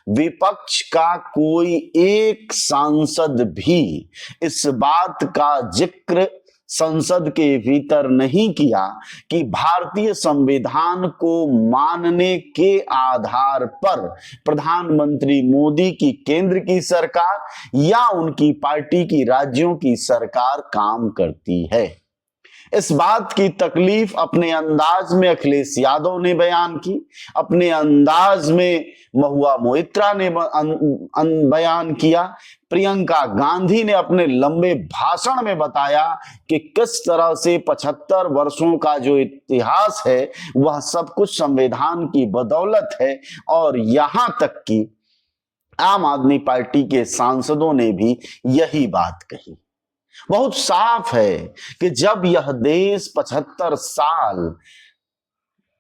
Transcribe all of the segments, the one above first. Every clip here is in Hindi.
विपक्ष का कोई एक सांसद भी इस बात का जिक्र संसद के भीतर नहीं किया कि भारतीय संविधान को मानने के आधार पर प्रधानमंत्री मोदी की केंद्र की सरकार या उनकी पार्टी की राज्यों की सरकार काम करती है। इस बात की तकलीफ अपने अंदाज में अखिलेश यादव ने बयान की, अपने अंदाज में महुआ मोइत्रा ने बयान किया, प्रियंका गांधी ने अपने लंबे भाषण में बताया कि किस तरह से 75 वर्षों का जो इतिहास है वह सब कुछ संविधान की बदौलत है। और यहां तक कि आम आदमी पार्टी के सांसदों ने भी यही बात कही। बहुत साफ है कि जब यह देश 75 साल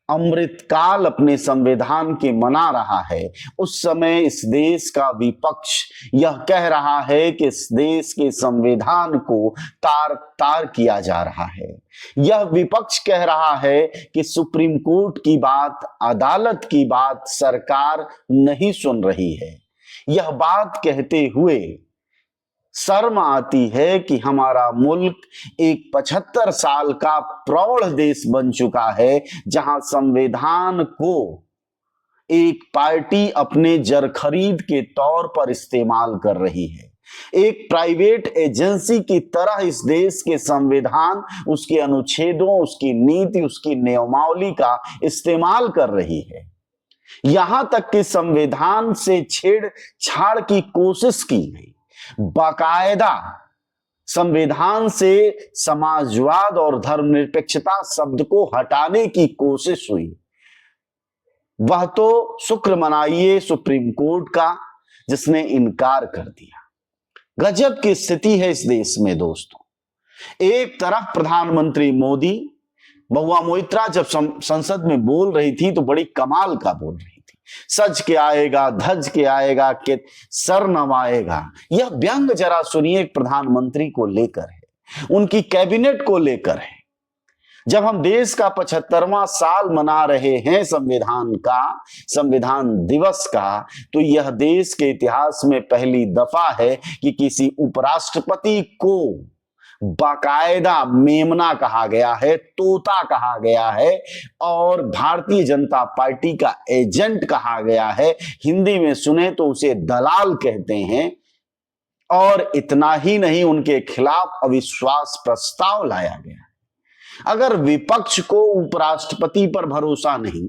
अमृतकाल अपने संविधान के मना रहा है, उस समय इस देश का विपक्ष यह कह रहा है कि इस देश के संविधान को तार तार किया जा रहा है। यह विपक्ष कह रहा है कि सुप्रीम कोर्ट की बात, अदालत की बात सरकार नहीं सुन रही है। यह बात कहते हुए शर्म आती है कि हमारा मुल्क एक 75 साल का प्रौढ़ देश बन चुका है, जहां संविधान को एक पार्टी अपने जरखरीद के तौर पर इस्तेमाल कर रही है। एक प्राइवेट एजेंसी की तरह इस देश के संविधान, उसके अनुच्छेदों, उसकी नीति, उसकी नियमावली का इस्तेमाल कर रही है। यहां तक कि संविधान से छेड़छाड़ की कोशिश की गई। बाकायदा संविधान से समाजवाद और धर्मनिरपेक्षता शब्द को हटाने की कोशिश हुई। वह तो शुक्र मनाइए सुप्रीम कोर्ट का, जिसने इनकार कर दिया। गजब की स्थिति है इस देश में दोस्तों। एक तरफ प्रधानमंत्री मोदी, महुआ मोइत्रा जब संसद में बोल रही थी तो बड़ी कमाल का बोल रही थी, सज के आएगा, धज के आएगा, के सर नवाएगा। यह व्यंग जरा सुनिए प्रधानमंत्री को लेकर है, उनकी कैबिनेट को लेकर है। जब हम देश का 75वां साल मना रहे हैं संविधान का, संविधान दिवस का, तो यह देश के इतिहास में पहली दफा है कि किसी उपराष्ट्रपति को बाकायदा मेमना कहा गया है, तोता कहा गया है और भारतीय जनता पार्टी का एजेंट कहा गया है। हिंदी में सुने तो उसे दलाल कहते हैं। और इतना ही नहीं, उनके खिलाफ अविश्वास प्रस्ताव लाया गया। अगर विपक्ष को उपराष्ट्रपति पर भरोसा नहीं,